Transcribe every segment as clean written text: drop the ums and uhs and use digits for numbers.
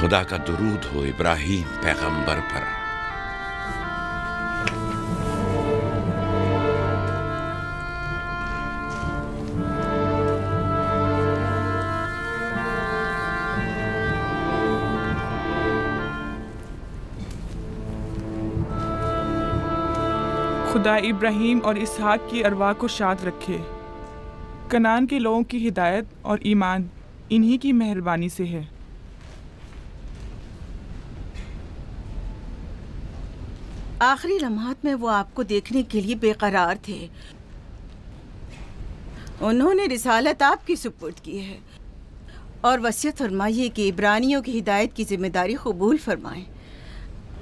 खुदा का दुरूद हो इब्राहीम पैगंबर पर। खुदा इब्राहीम और इसहाक की अरवाह को शाद रखे। कनान के लोगों की हिदायत और ईमान इन्हीं की मेहरबानी से है। आखिरी लम्हात में वो आपको देखने के लिए बेकरार थे। उन्होंने रिसालत आपकी सुपुर्द की है और वसीयत फरमाइए कि इब्रानियों की हिदायत की जिम्मेदारी कबूल फरमाएं।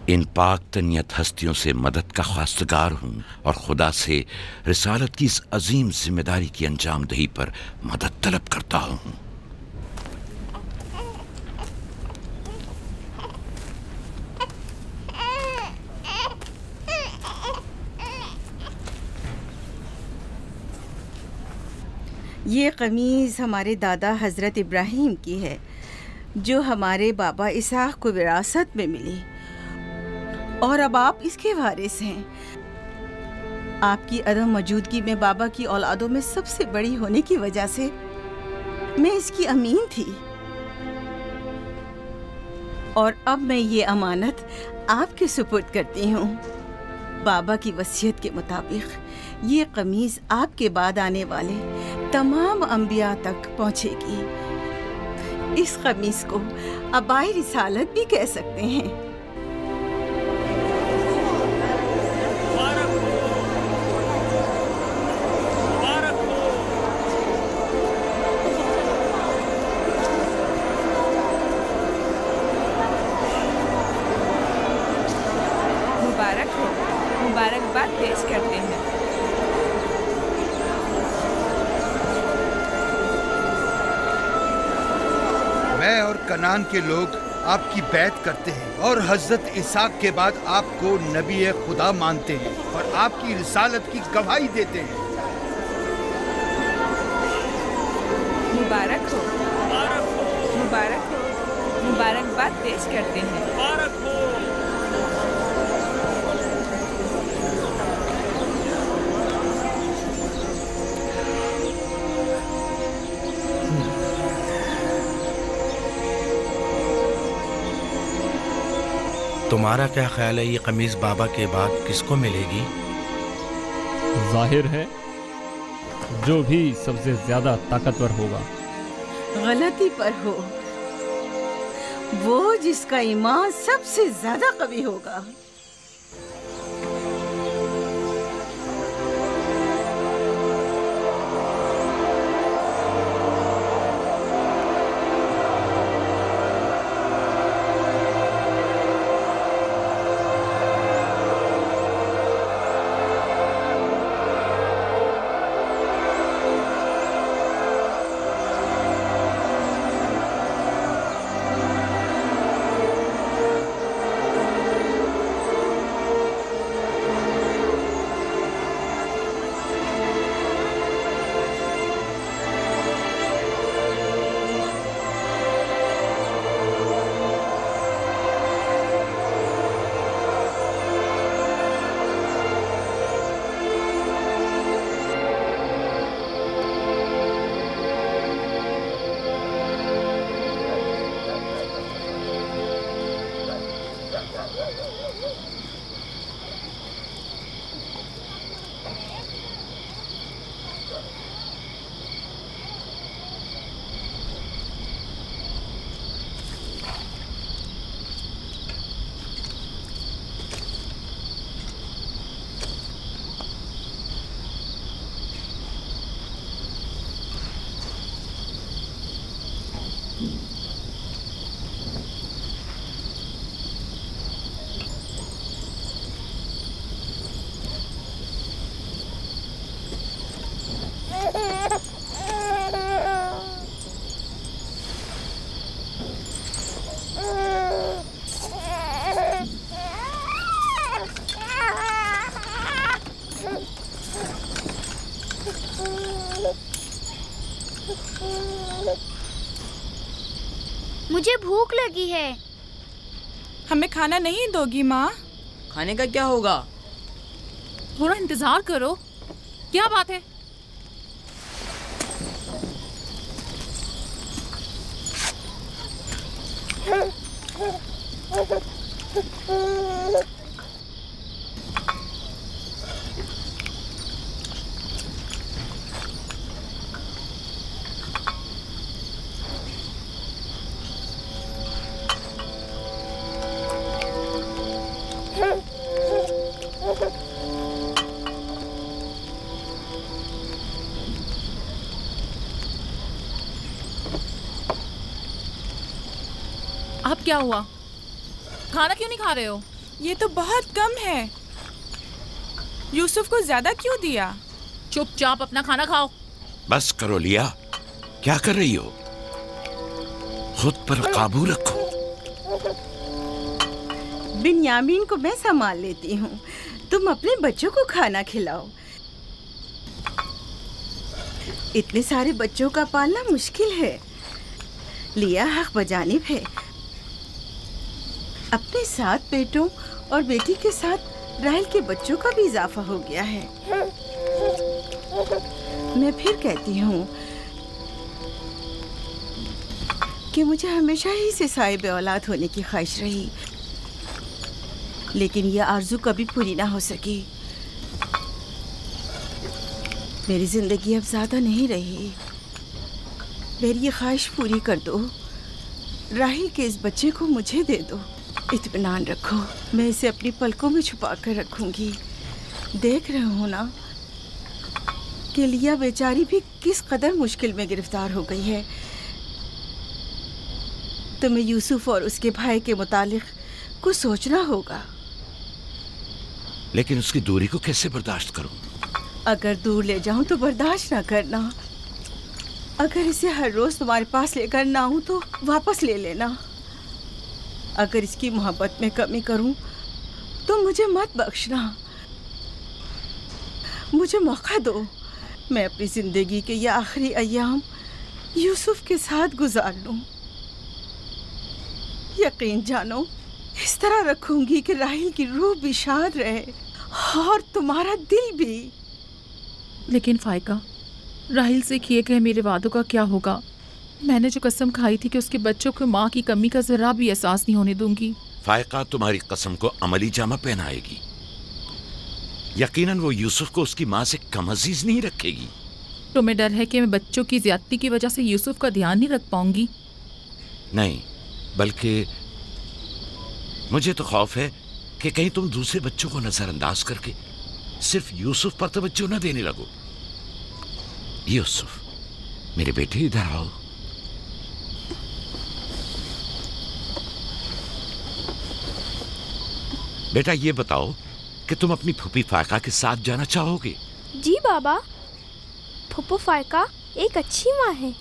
इन पाक तनियत हस्तियों से मदद का ख्वास्तगार हूँ और खुदा से रिसालत की इस अजीम जिम्मेदारी की अंजाम दही पर मदद तलब करता हूँ। ये कमीज़ हमारे दादा हज़रत इब्राहीम की है जो हमारे बाबा इसहाक को विरासत में मिली और अब आप इसके वारिस हैं। आपकी अदम मौजूदगी में बाबा की औलादों में सबसे बड़ी होने की वजह से मैं इसकी अमीन थी और अब मैं ये अमानत आपके सुपुर्द करती हूँ। बाबा की वसीयत के मुताबिक ये कमीज़ आपके बाद आने वाले तमाम अंबिया तक पहुँचेगी। इस कमीज़ को अबाए रिसालत भी कह सकते हैं। मुबारकबाद पेश करते हैं। मैं और कनान के लोग आपकी बैत करते हैं और हजरत इसहाक के बाद आपको नबी खुदा मानते हैं और आपकी रिसालत की गवाही देते हैं। मुबारक हो, मुबारक हो, मुबारकबाद पेश करते हैं। मुबारक हो। तुम्हारा क्या ख्याल है, ये कमीज बाबा के बाद किसको मिलेगी? जाहिर है जो भी सबसे ज्यादा ताकतवर होगा। गलती पर हो, वो जिसका ईमान सबसे ज्यादा कवी होगा। मुझे भूख लगी है। हमें खाना नहीं दोगी माँ? खाने का क्या होगा? थोड़ा इंतजार करो। क्या बात है? अब क्या हुआ? खाना क्यों नहीं खा रहे हो? ये तो बहुत कम है। यूसुफ को ज्यादा क्यों दिया? चुपचाप अपना खाना खाओ। बस करो लिया, क्या कर रही हो? खुद पर काबू रखो। बिन्यामीन को मैं संभाल लेती हूँ, तुम अपने बच्चों को खाना खिलाओ। इतने सारे बच्चों का पालना मुश्किल है। लिया हक बजानिब है। अपने 7 बेटों और बेटी के साथ राहेल के बच्चों का भी इजाफा हो गया है। मैं फिर कहती हूँ कि मुझे हमेशा ही से साहिब औलाद होने की ख्वाहिश रही, लेकिन यह आरज़ू कभी पूरी ना हो सकी। मेरी जिंदगी अब ज़्यादा नहीं रही। मेरी ये ख्वाहिश पूरी कर दो। राहेल के इस बच्चे को मुझे दे दो। इत्मीनान रखो, मैं इसे अपनी पलकों में छुपा कर रखूंगी। देख रहे हो ना कि लिया बेचारी भी किस कदर मुश्किल में गिरफ्तार हो गई है। तुम्हें यूसुफ और उसके भाई के मुतालिक कुछ सोचना होगा। लेकिन उसकी दूरी को कैसे बर्दाश्त करूं? अगर दूर ले जाऊं तो बर्दाश्त ना करना। अगर इसे हर रोज तुम्हारे पास लेकर ना आऊं तो वापस ले लेना। अगर इसकी मोहब्बत में कमी करूं तो मुझे मत बख्शना। मुझे मौका दो, मैं अपनी जिंदगी के ये आखिरी अय्याम यूसुफ के साथ गुजार लूं। यकीन जानो, इस तरह रखूंगी कि राहेल की रूह भी शाद रहे और तुम्हारा दिल भी। लेकिन फायका, राहेल से किए गए मेरे वादों का क्या होगा? मैंने जो कसम खाई थी कि उसके बच्चों को माँ की कमी का जरा भी एहसास नहीं होने दूंगी। फायका तुम्हारी कसम को अमली जामा पहनाएगी। यकीनन वो यूसुफ को उसकी माँ से कम अजीज नहीं रखेगी। तुम्हें डर है कि मैं बच्चों की ज्यादती की वजह से यूसुफ का ध्यान नहीं रख पाऊंगी? नहीं, बल्कि मुझे तो खौफ है कि कहीं तुम दूसरे बच्चों को नजरअंदाज करके सिर्फ यूसुफ पर तवज्जो न देने लगो। यूसुफ, मेरे बेटे, इधर आओ। बेटा, ये बताओ कि तुम अपनी फूफी फायका के साथ जाना चाहोगे? जी बाबा, फूफू फायका एक अच्छी माँ है।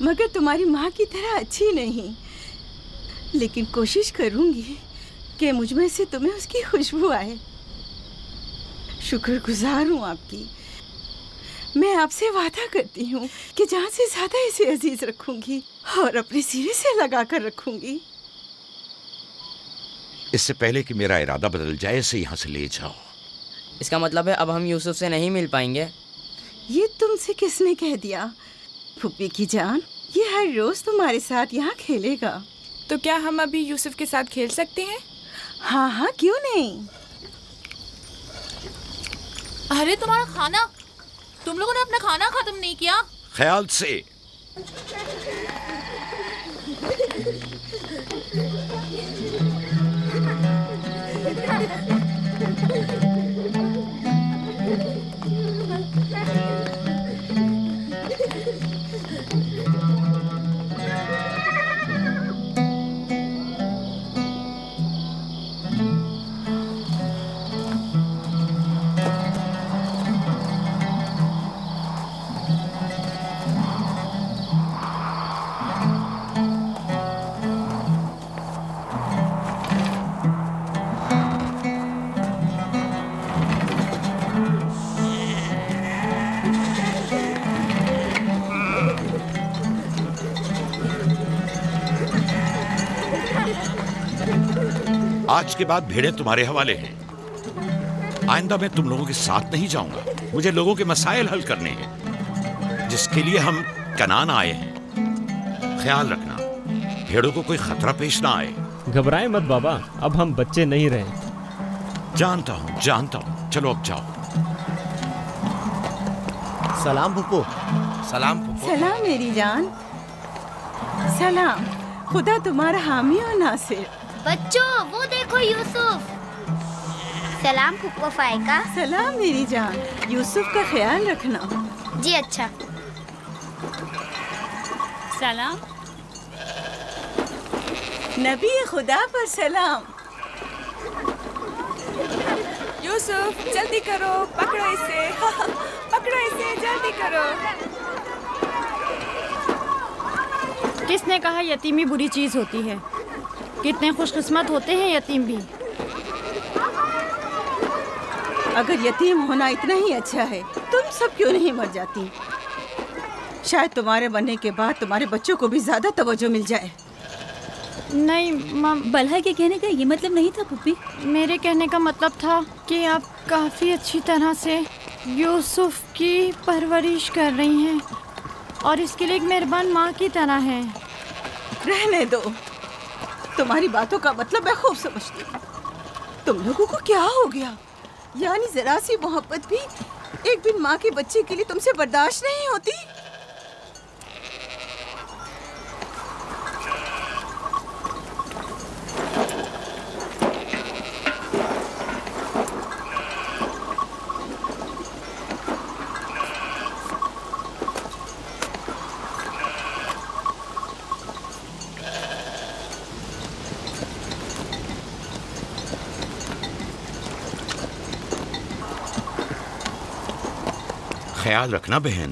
मगर तुम्हारी माँ की तरह अच्छी नहीं, लेकिन कोशिश करूंगी कि मुझ में से तुम्हें उसकी खुशबू आए। शुक्रगुजार हूँ आपकी। मैं आपसे वादा करती हूँ कि जान से ज्यादा इसे अजीज रखूंगी और अपने सीने से लगा कर रखूंगी। इससे पहले कि मेरा इरादा बदल जाए, इसे यहाँ से ले जाओ। इसका मतलब है अब हम यूसुफ से नहीं मिल पाएंगे? ये तुमसे किसने कह दिया? फूफी की जान, ये हर रोज तुम्हारे साथ यहाँ खेलेगा। तो क्या हम अभी यूसुफ के साथ खेल सकते हैं? हाँ हाँ, क्यों नहीं। अरे तुम्हारा खाना, तुम लोगों ने अपना खाना खत्म नहीं किया? ख्याल से। आज के बाद भेड़ें तुम्हारे हवाले हैं। आइंदा मैं तुम लोगों के साथ नहीं जाऊंगा। मुझे लोगों के मसाइल हल करने हैं, जिसके लिए हम कनान आए हैं। ख्याल रखना भेड़ों को कोई खतरा पेश ना आए। घबराए मत बाबा, अब हम बच्चे नहीं रहे। जानता हूँ। चलो अब जाओ। सलाम फुप्पो। सलाम फुप्पो। सलाम मेरी जान। सलाम। खुदा तुम्हारा हामी और नासिर। बच्चों वो देखो यूसुफ। सलाम फुप्पो फाइका। सलाम मेरी जान। यूसुफ का ख्याल रखना। जी अच्छा। सलाम। नबी खुदा पर सलाम। यूसुफ जल्दी करो, पकड़ो इसे। पकड़ो इसे, जल्दी करो। किसने कहा यतीमी बुरी चीज होती है? कितने खुशकिस्मत होते हैं यतीम भी। अगर यतीम होना इतना ही अच्छा है, तुम सब क्यों नहीं मर जाती? शायद तुम्हारे बनने के बाद तुम्हारे बच्चों को भी ज्यादा तवज्जो मिल जाए। नहीं माँ, बलहा के कहने का ये मतलब नहीं था पुप्पी। मेरे कहने का मतलब था कि आप काफ़ी अच्छी तरह से यूसुफ की परवरिश कर रही हैं और इसके लिए एक मेहरबान माँ की तरह हैं। रहने दो, तुम्हारी बातों का मतलब मैं खूब समझती हूँ। तुम लोगों को क्या हो गया? यानी जरा सी मोहब्बत भी एक बिन माँ के बच्चे के लिए तुमसे बर्दाश्त नहीं होती? ख्याल रखना बहन,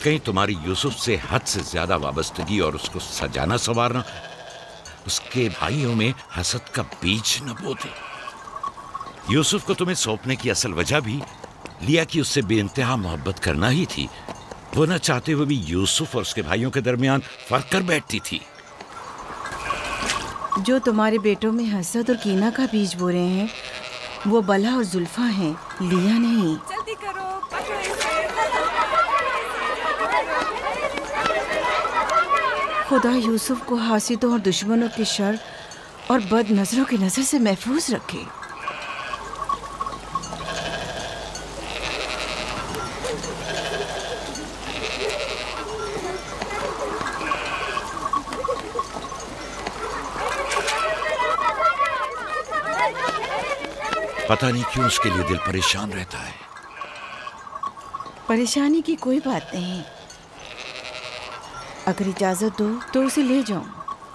कहीं तुम्हारी यूसुफ से हद से ज्यादा वाबस्तगी और उसको सजाना संवारना उसके भाइयों में हसद का बीज न बो दे। यूसुफ को तुम्हें सौंपने की असल वजह भी लिया कि उससे बेइंतहा मोहब्बत करना ही थी। वो न चाहते हुए भी यूसुफ और उसके भाइयों के दरमियान फर्क कर बैठती थी। जो तुम्हारे बेटों में हसद और कीना का बीज बो रहे हैं, वो बला और जुल्फा हैं, लिया नहीं। जल्दी करो, पकड़ो इसे। खुदा यूसुफ को हासिदों और दुश्मनों के शर और बद नजरों की नजर से महफूज रखे। पता नहीं क्यों उसके लिए दिल परेशान रहता है। परेशानी की कोई बात नहीं। अगर इजाजत दो तो उसे ले जाऊं।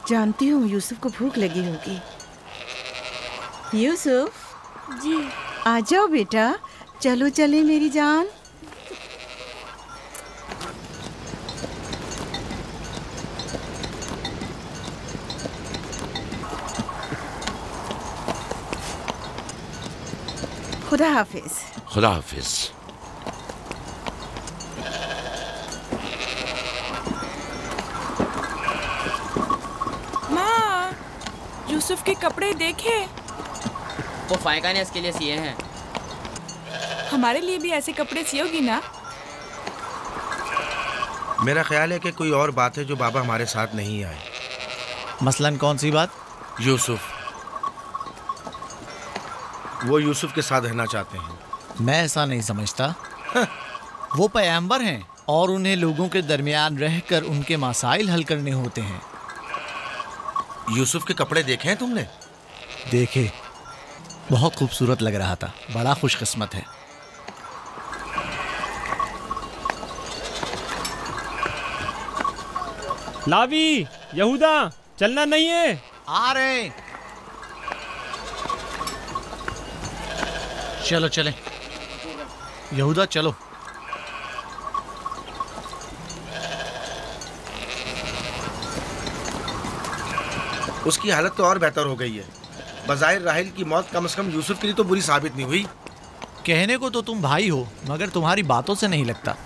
जानती हूँ यूसुफ को भूख लगी होगी। यूसुफ जी। आ जाओ बेटा, चलो चले मेरी जान। खुदा हाफिज। खुदा हाफिज। माँ, यूसुफ के कपड़े देखे। वो फायका ने इसके लिए सिए हैं। हमारे लिए भी ऐसे कपड़े सियोगी ना? मेरा ख्याल है कि कोई और बात है जो बाबा हमारे साथ नहीं आए। मसलन कौन सी बात? यूसुफ। वो यूसुफ के साथ रहना चाहते हैं। मैं ऐसा नहीं समझता। वो पैगंबर हैं और उन्हें लोगों के दरमियान रहकर उनके मसाइल हल करने होते हैं। यूसुफ के कपड़े देखे हैं तुमने? देखे, बहुत खूबसूरत लग रहा था। बड़ा खुशकिस्मत है। लावी, यहूदा, चलना नहीं है। आ रहे हैं। चलो चलें। यहूदा चलो। उसकी हालत तो और बेहतर हो गई है। बज़ाहिर राहिल की मौत कम से कम यूसुफ के लिए तो बुरी साबित नहीं हुई। कहने को तो तुम भाई हो, मगर तुम्हारी बातों से नहीं लगता।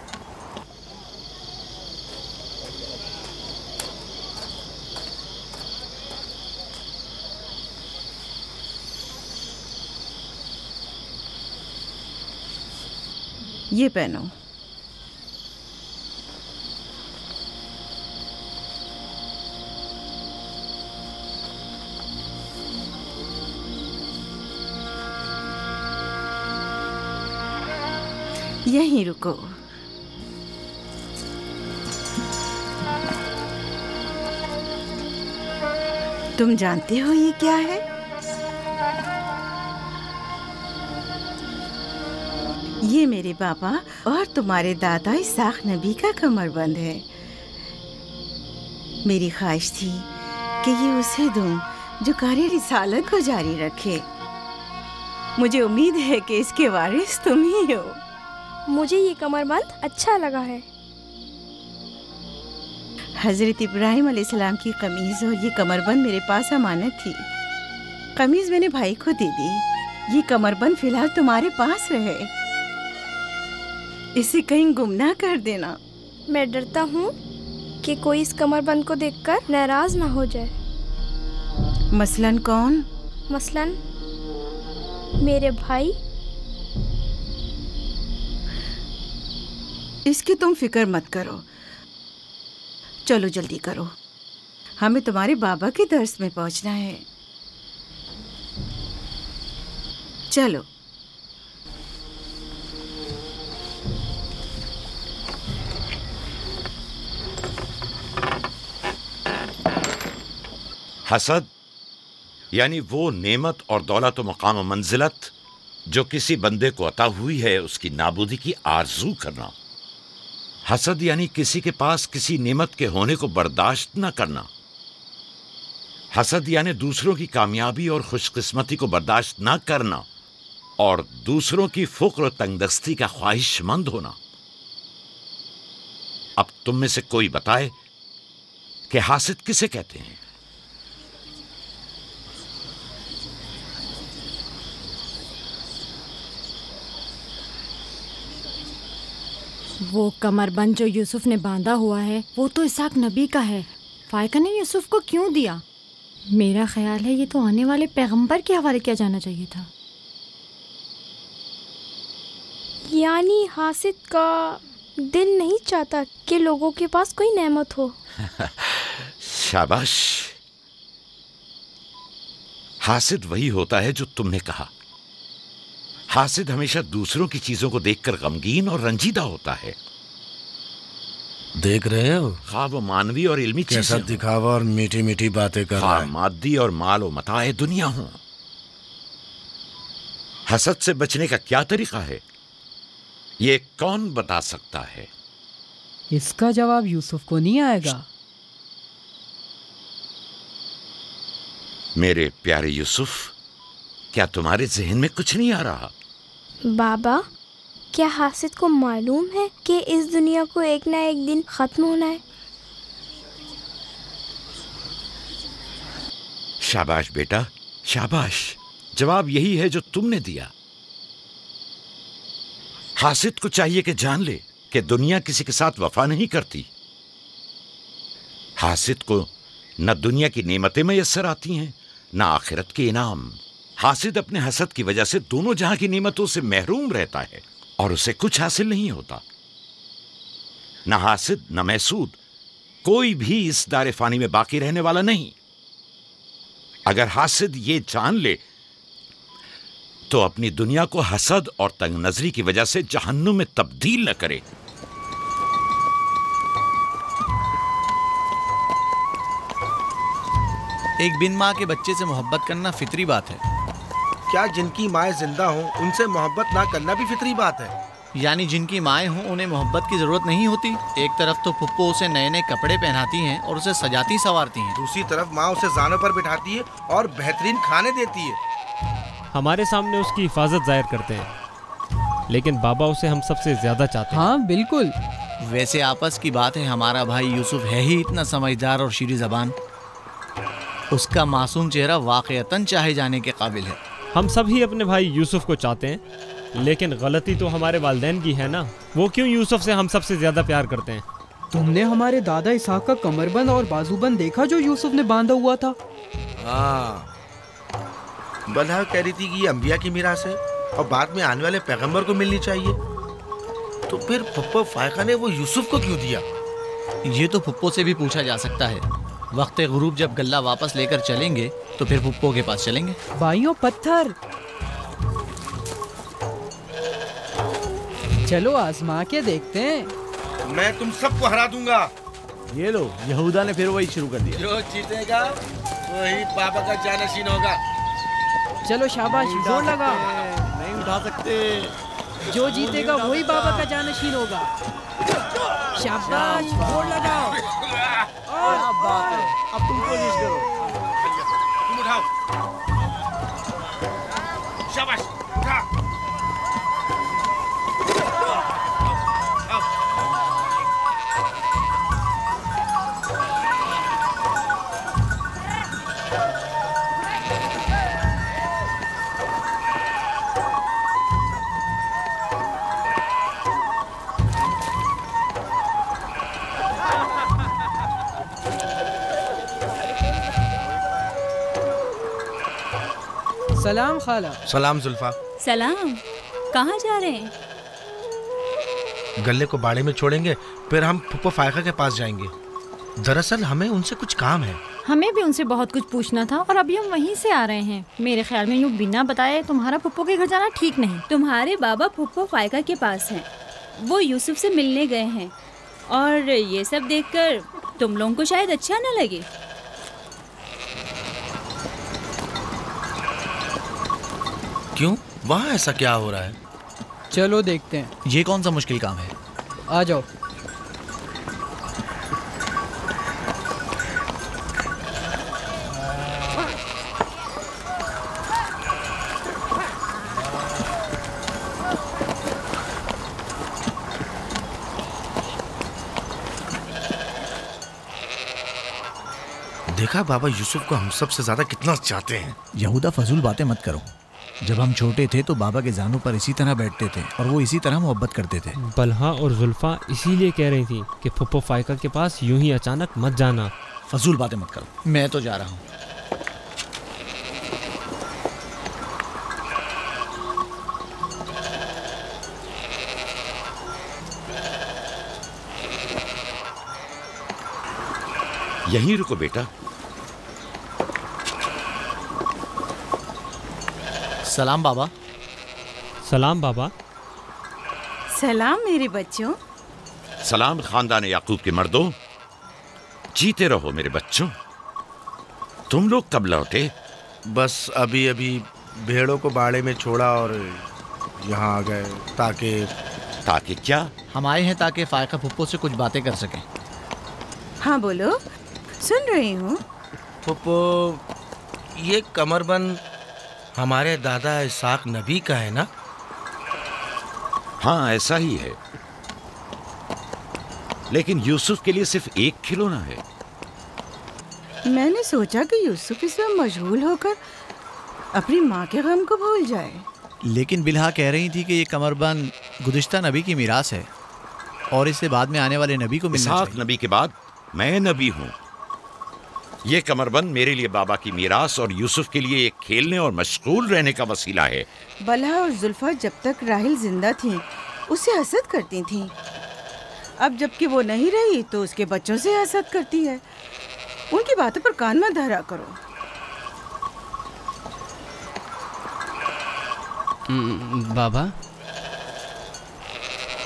ये पहनो। यहीं रुको। तुम जानते हो ये क्या है? ये मेरे पापा और तुम्हारे दादा इसाक नबी का कमरबंद है। मेरी ख्वाहिश थी कि ये उसे दूं जो कार्य रिसालत को जारी रखे। मुझे उम्मीद है कि इसके वारिस तुम ही हो। मुझे ये कमरबंद अच्छा लगा है। हजरत इब्राहिम अलैहिस्सलाम की कमीज और ये कमरबंद मेरे पास अमानत थी। कमीज मैंने भाई को दे दी। ये कमरबंद फिलहाल तुम्हारे पास रहे। इसे कहीं गुम ना कर देना। मैं डरता हूँ कि कोई इस कमरबंद को देखकर नाराज ना हो जाए। मसलन कौन? मसलन मेरे भाई। इसकी तुम फिक्र मत करो। चलो जल्दी करो, हमें तुम्हारे बाबा के दर्स में पहुंचना है। चलो। हसद यानी वो नेमत और दौलत व मकाम मंजिलत जो किसी बंदे को अता हुई है, उसकी नाबूदी की आरजू करना। हसद यानी किसी के पास किसी नेमत के होने को बर्दाश्त न करना। हसद यानी दूसरों की कामयाबी और खुशकिस्मती को बर्दाश्त न करना और दूसरों की फुक्र और तंगदस्ती का ख्वाहिशमंद होना। अब तुम में से कोई बताए कि हासिद किसे कहते हैं? वो कमरबंद जो यूसुफ ने बांधा हुआ है वो तो इसाक नबी का है। फायका ने यूसुफ को क्यों दिया? मेरा ख्याल है ये तो आने वाले पैगंबर के हवाले किया जाना चाहिए था। यानी हासिद का दिल नहीं चाहता कि लोगों के पास कोई नेमत हो। शाबाश। हासिद वही होता है जो तुमने कहा। हासिद हमेशा दूसरों की चीजों को देखकर गमगीन और रंजीदा होता है। देख रहे हो खा वो मानवी और इल्मी कैसा दिखावा और मीठी मीठी बातें कर रहा है। मादी और माल व मताए दुनिया हो। हसद से बचने का क्या तरीका है, ये कौन बता सकता है? इसका जवाब यूसुफ को नहीं आएगा। मेरे प्यारे यूसुफ, क्या तुम्हारे जहन में कुछ नहीं आ रहा? बाबा, क्या हासिद को मालूम है कि इस दुनिया को एक ना एक दिन खत्म होना है? शाबाश बेटा, शाबाश। जवाब यही है जो तुमने दिया। हासिद को चाहिए कि जान ले कि दुनिया किसी के साथ वफा नहीं करती। हासिद को न दुनिया की नेमतें मयस्सर आती हैं, न आखिरत के इनाम। हासिद अपने हसद की वजह से दोनों जहां की नेमतों से महरूम रहता है और उसे कुछ हासिल नहीं होता। न हासिद न महसूद, कोई भी इस दारे फानी में बाकी रहने वाला नहीं। अगर हासिद ये जान ले तो अपनी दुनिया को हसद और तंग नजरी की वजह से जहन्नुम में तब्दील न करे। एक बिन माँ के बच्चे से मोहब्बत करना फितरी बात है। क्या जिनकी माएँ जिंदा हों उनसे मोहब्बत ना करना भी फितरी बात है? यानी जिनकी माएँ हों उन्हें मोहब्बत की जरूरत नहीं होती। एक तरफ तो पुप्पो उसे नए नए कपड़े पहनाती हैं और उसे सजाती संवारती हैं, दूसरी तरफ माँ उसे जानों पर बिठाती है और बेहतरीन खाने देती है। हमारे सामने उसकी हिफाजत जाहिर करते हैं, लेकिन बाबा उसे हम सबसे ज्यादा चाहते हैं। हाँ बिल्कुल। वैसे आपस की बात है, हमारा भाई यूसुफ है ही इतना समझदार और शीरी ज़बान। उसका मासूम चेहरा वाक़यतन चाहे जाने के काबिल है। हम सभी अपने भाई यूसुफ को चाहते हैं, लेकिन गलती तो हमारे वालिदैन की है ना। वो क्यों यूसुफ से हम सबसे ज्यादा प्यार करते हैं? तुमने हमारे दादा इसाक का कमरबंद और बाजूबंद देखा जो यूसुफ ने बांधा हुआ था? हाँ, बलहा कह रही थी कि ये अंबिया की मीरास है और बाद में आने वाले पैगंबर को मिलनी चाहिए। तो फिर फुप्पो फायका ने वो यूसुफ को क्यों दिया? ये तो फुप्पो से भी पूछा जा सकता है। वक्त गुरूब जब गल्ला वापस लेकर चलेंगे तो फिर फुप्पो के पास चलेंगे। भाइयों पत्थर, चलो आजमा के देखते हैं। मैं तुम सबको हरा दूंगा। ये लो, यहूदा ने फिर वही शुरू कर दिया। जो जीतेगा वही बाबा का जानशीन होगा। चलो शाबाश, जोर लगा। नहीं उठा सकते। जो जीतेगा वही बाबा का जानशीन होगा। शाबाश, जोर लगाओ। क्या बात है, अब तुम कोशिश करो। तुम उठाओ। शाबाश, उठा। सलाम खाला। सलाम जुल्फा। सलाम। कहाँ जा रहे हैं? गल्ले को बाड़े में छोड़ेंगे, फिर हम फुप्पो फायका के पास जाएंगे। दरअसल हमें उनसे कुछ काम है। हमें भी उनसे बहुत कुछ पूछना था और अभी हम वहीं से आ रहे हैं। मेरे ख्याल में यूँ बिना बताए तुम्हारा फुप्पो के घर जाना ठीक नहीं। तुम्हारे बाबा फुप्पो फायका के पास हैं। वो यूसुफ से मिलने गए हैं और ये सब देखकर तुम लोगों को शायद अच्छा न लगे। क्यों? वहाँ ऐसा क्या हो रहा है? चलो देखते हैं। ये कौन सा मुश्किल काम है? आ जाओ। देखा बाबा यूसुफ को हम सबसे ज्यादा कितना चाहते हैं। यहूदा फजूल बातें मत करो। जब हम छोटे थे तो बाबा के जानों पर इसी तरह बैठते थे और वो इसी तरह मोहब्बत करते थे। बलहा और जुल्फा इसीलिए कह रही थी कि फुप्पो फायका के पास यूं ही अचानक मत जाना। फजूल बातें मत करो, मैं तो जा रहा हूँ। यहीं रुको बेटा। सलाम बाबा। सलाम बाबा। सलाम मेरे बच्चों। सलाम खानदान याकूब के मर्दों। जीते रहो मेरे बच्चों। तुम लोग कब लौटे? बस अभी अभी भेड़ों को बाड़े में छोड़ा और यहाँ आ गए। ताकि क्या? हम आए हैं ताकि फायका फुप्पो से कुछ बातें कर सकें। हाँ बोलो, सुन रही हूँ। फुप्पो, ये कमरबंद हमारे दादा इसाक नबी का है ना? हाँ ऐसा ही है, लेकिन यूसुफ के लिए सिर्फ एक खिलौना है। मैंने सोचा कि यूसुफ इसमें मशगूल होकर अपनी माँ के गम को भूल जाए। लेकिन बिलहा कह रही थी कि ये कमरबंद गुज़िश्ता नबी की मीरास है और इसे बाद में आने वाले नबी को मिलना चाहिए। इसाक नबी के बाद मैं नबी हूँ। ये कमरबंद मेरे लिए बाबा की मीरास और यूसुफ के लिए एक खेलने और मशगूल रहने का वसीला है। बलहा और जुल्फा जब तक राहिल जिंदा थी उसे हसद करती थीं। अब जबकि वो नहीं रही तो उसके बच्चों से हसद करती है। उनकी बातों पर कान मत धरा करो। बाबा,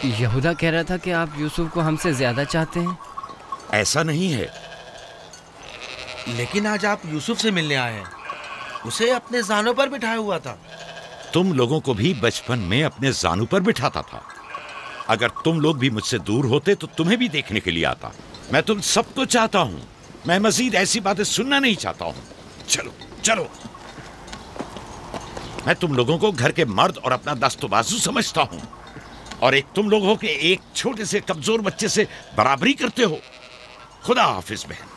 यहूदा कह रहा था कि आप यूसुफ को हमसे ज्यादा चाहते हैं। ऐसा नहीं है। लेकिन आज आप यूसुफ से मिलने आए हैं। उसे अपने जानों पर बिठाया हुआ था। तुम लोगों को भी बचपन में अपने जानों पर बिठाता था। अगर तुम लोग भी मुझसे दूर होते तो तुम्हें भी देखने के लिए आता। मैं तुम सबको चाहता हूँ। मैं मजीद ऐसी बातें सुनना नहीं चाहता हूँ। चलो चलो। मैं तुम लोगों को घर के मर्द और अपना दस्तबाजू समझता हूँ, और एक तुम लोग हो के एक छोटे से कमजोर बच्चे से बराबरी करते हो। खुदा हाफिज बहन।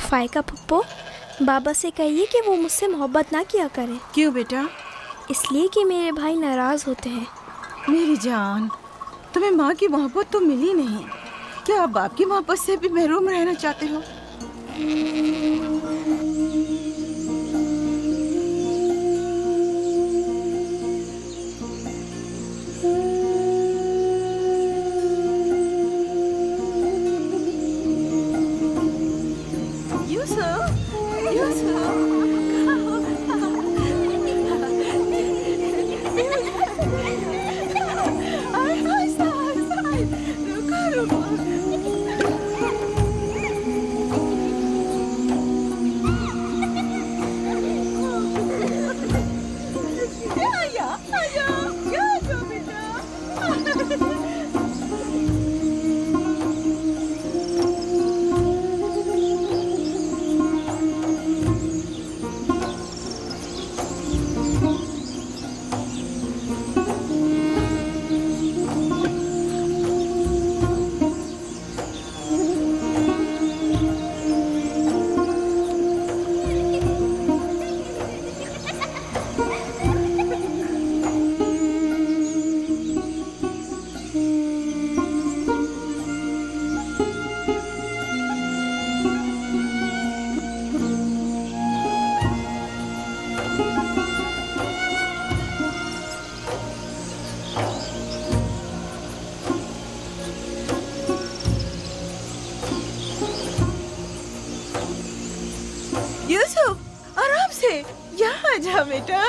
फायका फुप्पो, बाबा से कहिए कि वो मुझसे मोहब्बत ना किया करे। क्यों बेटा? इसलिए कि मेरे भाई नाराज होते हैं। मेरी जान, तुम्हें माँ की मोहब्बत तो मिली नहीं। क्या आप बाप की मोहब्बत से भी महरूम रहना चाहते हो? जा बेटा।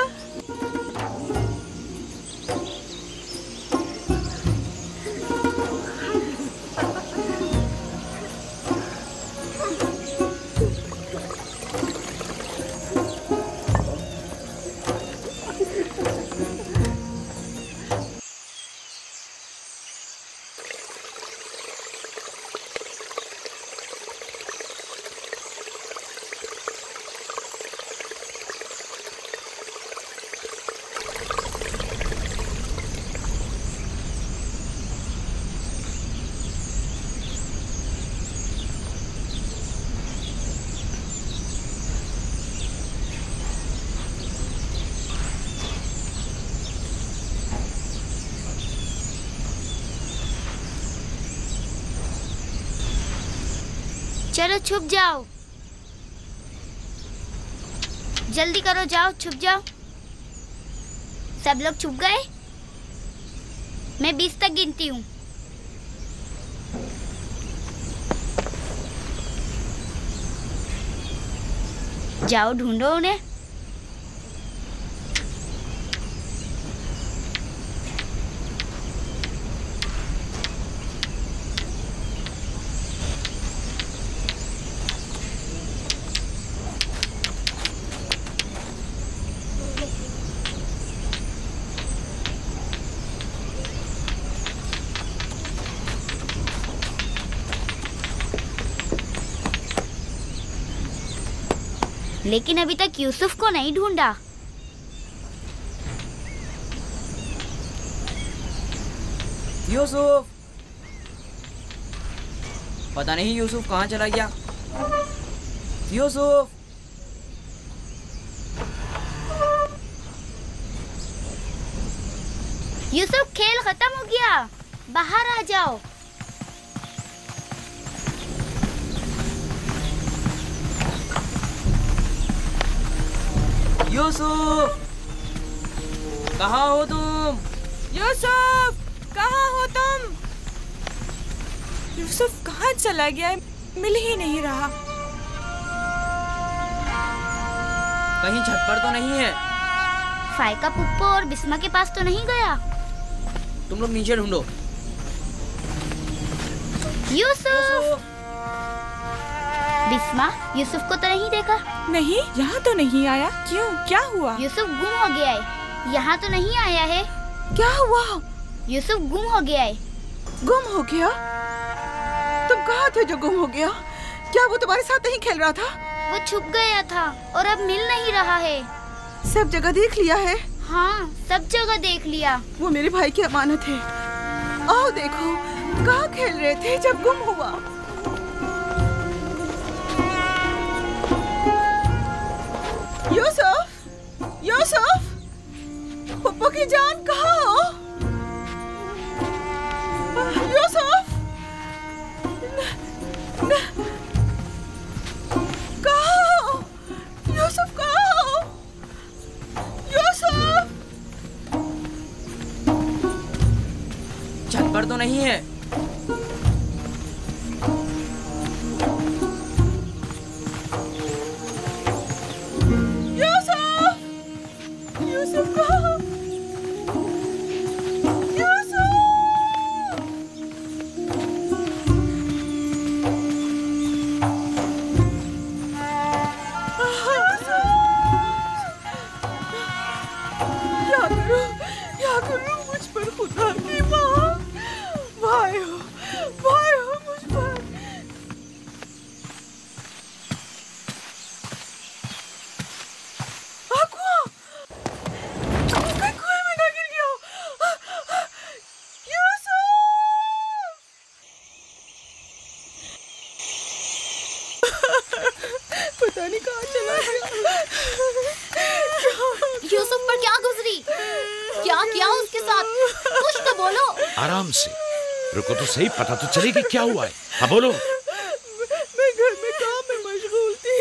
चलो छुप जाओ, जल्दी करो, जाओ छुप जाओ। सब लोग छुप गए? मैं 20 तक गिनती हूँ। जाओ ढूंढो उन्हें। लेकिन अभी तक यूसुफ को नहीं ढूंढा। यूसुफ, पता नहीं यूसुफ कहाँ चला गया। यूसुफ, यूसुफ खेल खत्म हो गया, बाहर आ जाओ। यूसुफ, कहाँ हो तुम? यूसुफ, कहाँ हो तुम? यूसुफ कहाँ चला गया है? मिल ही नहीं रहा। कहीं छत पर तो नहीं है? फाइका पुप्पो और बिस्मा के पास तो नहीं गया? तुम लोग नीचे ढूंढो। यूसुफ! बिस्मा, यूसुफ को तो नहीं देखा? नहीं, यहाँ तो नहीं आया। क्यों, क्या हुआ? यूसुफ गुम हो गया है, यहाँ तो नहीं आया है। क्या हुआ? यूसुफ गुम हो गया है। गुम हो गया? तुम कहाँ थे जो गुम हो गया? क्या वो तुम्हारे साथ नहीं खेल रहा था? वो छुप गया था और अब मिल नहीं रहा है। सब जगह देख लिया है? हाँ, सब जगह देख लिया। वो मेरे भाई की अमानत है। आओ देखो, कहाँ खेल रहे थे जब गुम हुआ? यूसुफ, यूसुफ, पप्पू की जान कहाँ हो? यूसुफ, छत पर तो नहीं है। यूसुफ कहाँ? क्या करूं मुझ पर खुदा की माँ, भाई हो मुझ पर। कुएं में ना गिर गया हो। यूसुफ! पता नहीं कहाँ चला गया। यूसुफ पर क्या गुजरी? क्या किया उसके साथ? कुछ तो बोलो। आराम से रुको तो सही, पता तो चलेगी क्या हुआ है। हाँ बोलो। मैं घर में काम में मशगूल थी,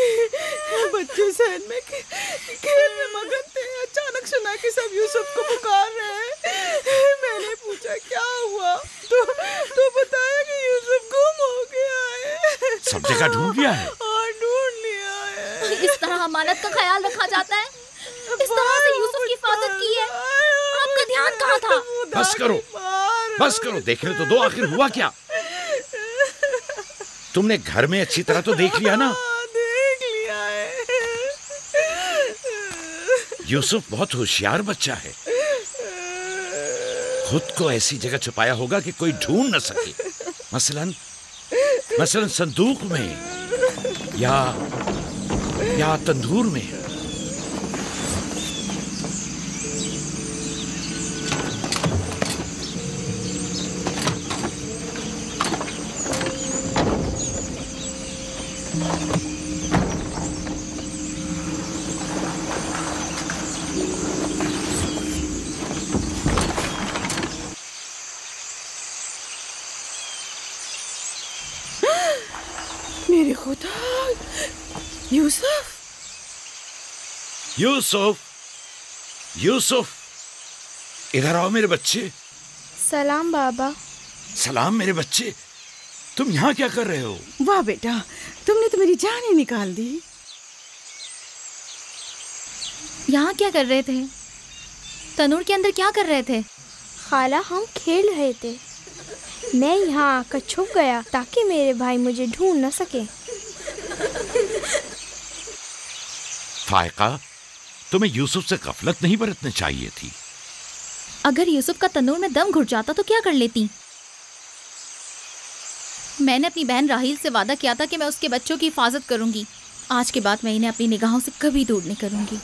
बच्चे सहन में खेल में मगन थे। अचानक सुना कि सब यूसुफ को पुकार रहे हैं। मैंने पूछा क्या हुआ, तो बताया कि यूसुफ गुम हो गया है। सब जगह ढूंढ लिया है? हाँ, ढूंढ लिया है। इस तरह अमानत का ख्याल रखा जाता है? इस तरह से यूसुफ की हिफाजत की है? आपका ध्यान कहाँ था? बस करो, देखने तो दो आखिर हुआ क्या। तुमने घर में अच्छी तरह तो देख लिया ना? देख लिया है। यूसुफ बहुत होशियार बच्चा है, खुद को ऐसी जगह छुपाया होगा कि कोई ढूंढ न सके। मसलन संदूक में या तंदूर में। मेरे खुदा, यूसुफ, इधर आओ मेरे बच्चे। सलाम बाबा। सलाम मेरे बच्चे, तुम यहाँ क्या कर रहे हो? वाह बेटा, तुमने तो मेरी जान ही निकाल दी। यहाँ क्या कर रहे थे? तनूर के अंदर क्या कर रहे थे? खाला, हम खेल रहे थे। मैं यहाँ आकर छुप गया ताकि मेरे भाई मुझे ढूंढ न सके। फायका, तुम्हें यूसुफ से गफलत नहीं बरतनी चाहिए थी। अगर यूसुफ का तनूर में दम घुट जाता तो क्या कर लेती? मैंने अपनी बहन राहील से वादा किया था कि मैं उसके बच्चों की हिफाजत करूंगी। आज के बाद मैं इन्हें अपनी निगाहों से कभी दूर नहीं करूंगी।